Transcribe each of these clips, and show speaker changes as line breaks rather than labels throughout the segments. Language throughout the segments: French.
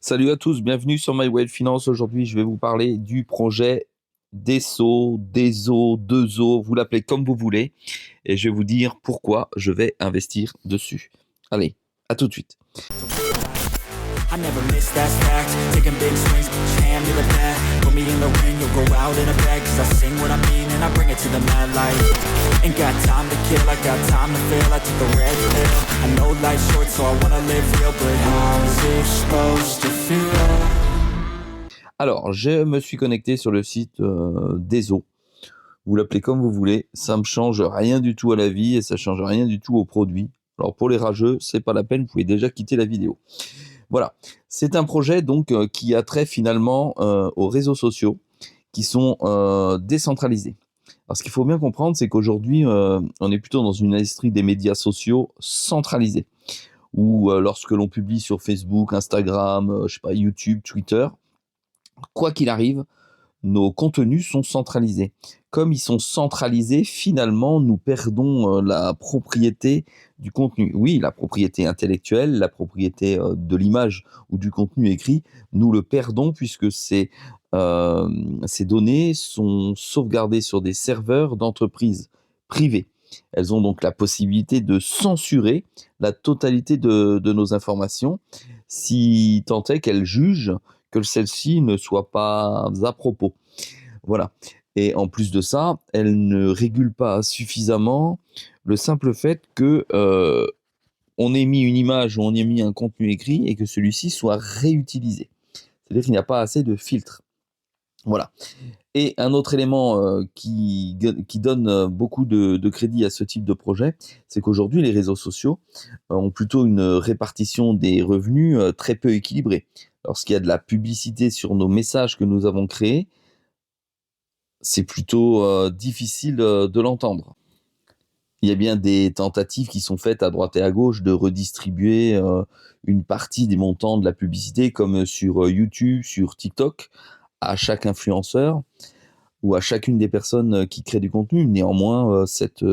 Salut à tous, bienvenue sur My Wealth Finance. Aujourd'hui, je vais vous parler du projet DESO, DESO, 2O, vous l'appelez comme vous voulez, et je vais vous dire pourquoi je vais investir dessus. Allez, à tout de suite.
I never miss, that's fact. Taking big swings, put your hand to the bat. Put me in the ring, you'll go out in a bag. Cause I sing what I mean and I bring it to the mad light. Ain't got time to kill, I got time to feel. I took the red pill. I know life's short, so I wanna live real. But how's it supposed to feel?
Alors, je me suis connecté sur le site DESO. Vous l'appelez comme vous voulez, ça me change rien du tout à la vie et ça change rien du tout au produit. Alors pour les rageux, c'est pas la peine, vous pouvez déjà quitter la vidéo. Voilà, c'est un projet donc qui a trait finalement aux réseaux sociaux qui sont décentralisés. Alors ce qu'il faut bien comprendre, c'est qu'aujourd'hui, on est plutôt dans une industrie des médias sociaux centralisés, où lorsque l'on publie sur Facebook, Instagram, je sais pas, YouTube, Twitter, quoi qu'il arrive, nos contenus sont centralisés. Comme ils sont centralisés, finalement, nous perdons la propriété du contenu. Oui, la propriété intellectuelle, la propriété de l'image ou du contenu écrit, nous le perdons puisque ces données sont sauvegardées sur des serveurs d'entreprises privées. Elles ont donc la possibilité de censurer la totalité de nos informations si tant est qu'elles jugent que celle-ci ne soit pas à propos. Voilà. Et en plus de ça, elle ne régule pas suffisamment le simple fait que on ait mis une image ou on ait mis un contenu écrit et que celui-ci soit réutilisé. C'est-à-dire qu'il n'y a pas assez de filtres. Voilà. Et un autre élément qui donne beaucoup de crédit à ce type de projet, c'est qu'aujourd'hui, les réseaux sociaux ont plutôt une répartition des revenus très peu équilibrée. Lorsqu'il y a de la publicité sur nos messages que nous avons créés, c'est plutôt difficile de l'entendre. Il y a bien des tentatives qui sont faites à droite et à gauche de redistribuer une partie des montants de la publicité, comme sur YouTube, sur TikTok, à chaque influenceur ou à chacune des personnes qui créent du contenu. Néanmoins, cette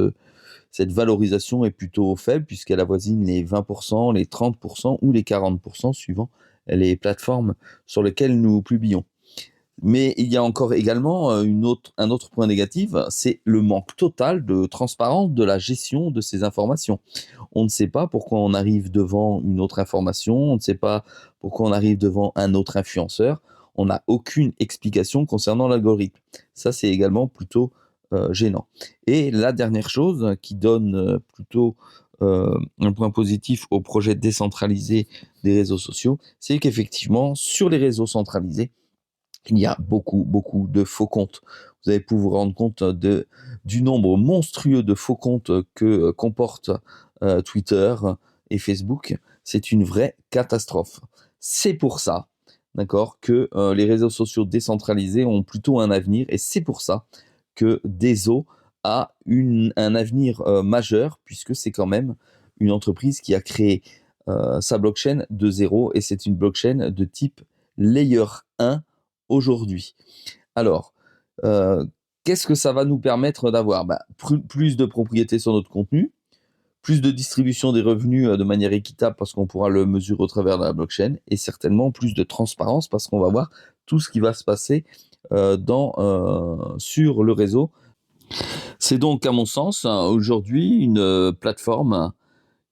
valorisation est plutôt faible puisqu'elle avoisine les 20%, les 30% ou les 40% suivant les plateformes sur lesquelles nous publions. Mais il y a encore également un autre point négatif, c'est le manque total de transparence de la gestion de ces informations. On ne sait pas pourquoi on arrive devant une autre information, on ne sait pas pourquoi on arrive devant un autre influenceur, on n'a aucune explication concernant l'algorithme. Ça, c'est également plutôt gênant. Et la dernière chose qui donne plutôt un point positif au projet décentralisé des réseaux sociaux, c'est qu'effectivement, sur les réseaux centralisés, il y a beaucoup de faux comptes. Vous avez pu vous rendre compte du nombre monstrueux de faux comptes que comportent Twitter et Facebook. C'est une vraie catastrophe. C'est pour ça, d'accord, que les réseaux sociaux décentralisés ont plutôt un avenir, et c'est pour ça que DESO a un avenir majeur, puisque c'est quand même une entreprise qui a créé sa blockchain de zéro, et c'est une blockchain de type Layer 1 aujourd'hui. Alors, qu'est-ce que ça va nous permettre d'avoir? Plus de propriété sur notre contenu, plus de distribution des revenus de manière équitable parce qu'on pourra le mesurer au travers de la blockchain, et certainement plus de transparence parce qu'on va voir tout ce qui va se passer sur le réseau. C'est donc, à mon sens, aujourd'hui, une plateforme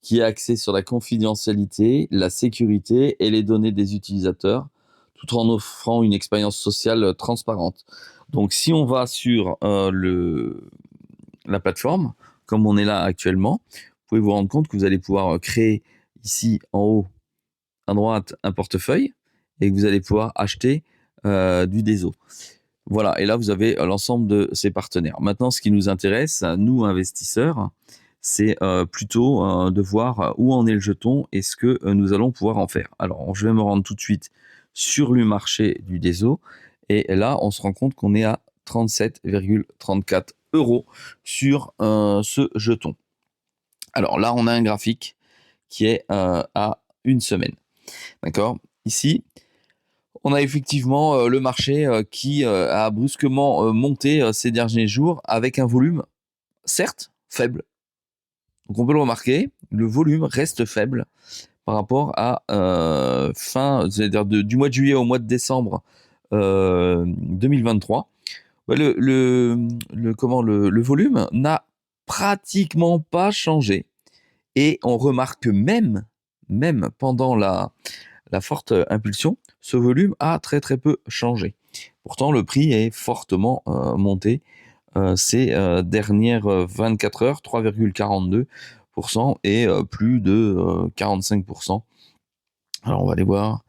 qui est axée sur la confidentialité, la sécurité et les données des utilisateurs, tout en offrant une expérience sociale transparente. Donc si on va sur la plateforme, comme on est là actuellement, vous pouvez vous rendre compte que vous allez pouvoir créer ici en haut à droite un portefeuille et que vous allez pouvoir acheter du DESO. Voilà, et là vous avez l'ensemble de ces partenaires. Maintenant, ce qui nous intéresse, nous investisseurs, c'est plutôt de voir où en est le jeton et ce que nous allons pouvoir en faire. Alors, je vais me rendre tout de suite sur le marché du DESO, et là, on se rend compte qu'on est à 37,34 € sur ce jeton. Alors là, on a un graphique qui est à une semaine. D'accord? Ici, on a effectivement le marché qui a brusquement monté ces derniers jours avec un volume, certes, faible. Donc on peut le remarquer, le volume reste faible par rapport à c'est-à-dire du mois de juillet au mois de décembre 2023. Ouais, le volume n'a pratiquement pas changé. Et on remarque que même pendant la forte impulsion, ce volume a très très peu changé. Pourtant, le prix est fortement monté ces dernières 24 heures, 3,42% et plus de 45%. Alors on va aller voir.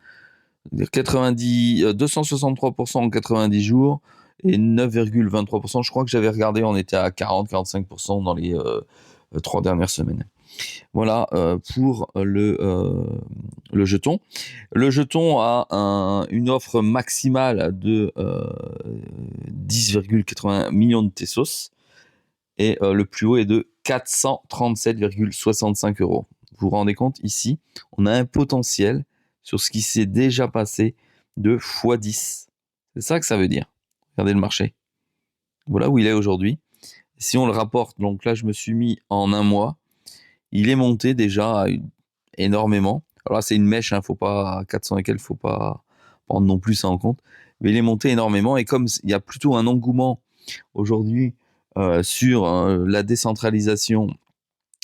263% en 90 jours et 9,23%. Je crois que j'avais regardé, on était à 40-45% dans les 3 dernières semaines. Voilà pour le jeton. Le jeton a une offre maximale de 10,80 millions de pesos et le plus haut est de 437,65 euros. Vous vous rendez compte, ici, on a un potentiel sur ce qui s'est déjà passé de x10. C'est ça que ça veut dire. Regardez le marché. Voilà où il est aujourd'hui. Si on le rapporte, donc là je me suis mis en un mois, il est monté déjà énormément. Alors là c'est une mèche, faut pas 400 et quelques, faut pas prendre non plus ça en compte. Mais il est monté énormément et comme il y a plutôt un engouement aujourd'hui sur la décentralisation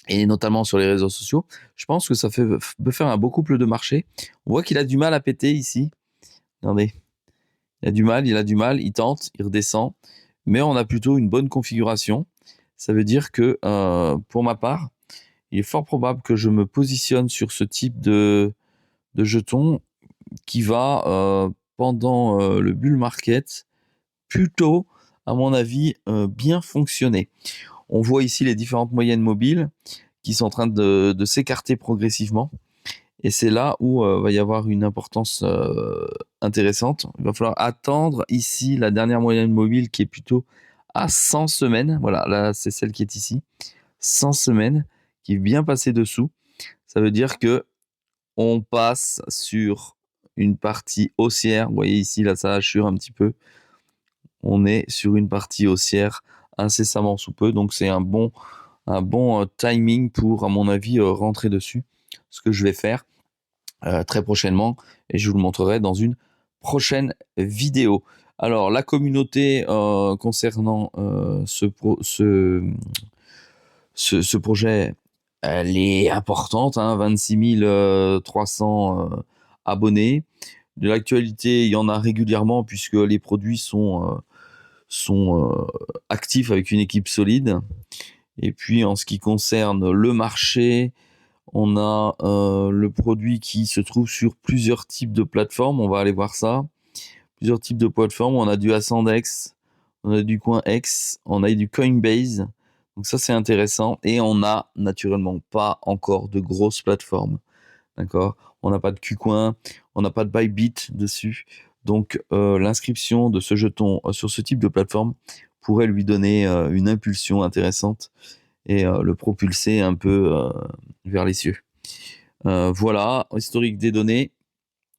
et notamment sur les réseaux sociaux, je pense que ça peut faire un beau couple de marché. On voit qu'il a du mal à péter ici. Regardez, il a du mal, il tente, il redescend, mais on a plutôt une bonne configuration. Ça veut dire que pour ma part, il est fort probable que je me positionne sur ce type de jeton qui va, pendant le bull market, plutôt, à mon avis, bien fonctionner. On voit ici les différentes moyennes mobiles qui sont en train de s'écarter progressivement. Et c'est là où va y avoir une importance intéressante. Il va falloir attendre ici la dernière moyenne mobile qui est plutôt à 100 semaines. Voilà, là c'est celle qui est ici. 100 semaines, qui est bien passée dessous. Ça veut dire que on passe sur une partie haussière. Vous voyez ici, là ça assure un petit peu. On est sur une partie haussière incessamment sous peu. Donc c'est un bon timing pour, à mon avis, rentrer dessus. Ce que je vais faire très prochainement et je vous le montrerai dans une prochaine vidéo. Alors la communauté concernant ce projet, elle est importante, 26 300 abonnés. De l'actualité, il y en a régulièrement puisque les produits sont actifs avec une équipe solide. Et puis en ce qui concerne le marché, on a le produit qui se trouve sur plusieurs types de plateformes. On va aller voir ça. Plusieurs types de plateformes. On a du Ascendex, on a du CoinEx, on a du Coinbase. Donc ça, c'est intéressant. Et on n'a naturellement pas encore de grosses plateformes. D'accord ? On n'a pas de KuCoin, on n'a pas de Bybit dessus. Donc l'inscription de ce jeton sur ce type de plateforme pourrait lui donner une impulsion intéressante et le propulser un peu vers les cieux. Voilà, historique des données.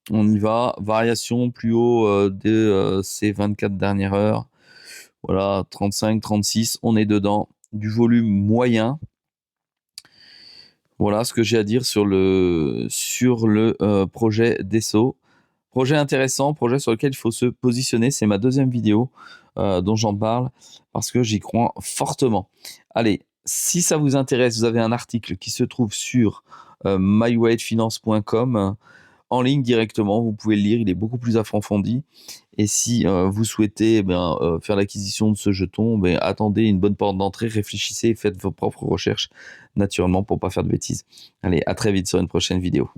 On y va. Variation plus haut de ces 24 dernières heures. Voilà, 35, 36, on est dedans. Du volume moyen. Voilà ce que j'ai à dire sur le projet DESSO. Projet intéressant, projet sur lequel il faut se positionner. C'est ma deuxième vidéo dont j'en parle parce que j'y crois fortement. Allez, si ça vous intéresse, vous avez un article qui se trouve sur mywayfinance.com en ligne directement. Vous pouvez le lire, il est beaucoup plus approfondi. Et si vous souhaitez faire l'acquisition de ce jeton, attendez une bonne porte d'entrée, réfléchissez et faites vos propres recherches naturellement pour ne pas faire de bêtises. Allez, à très vite sur une prochaine vidéo.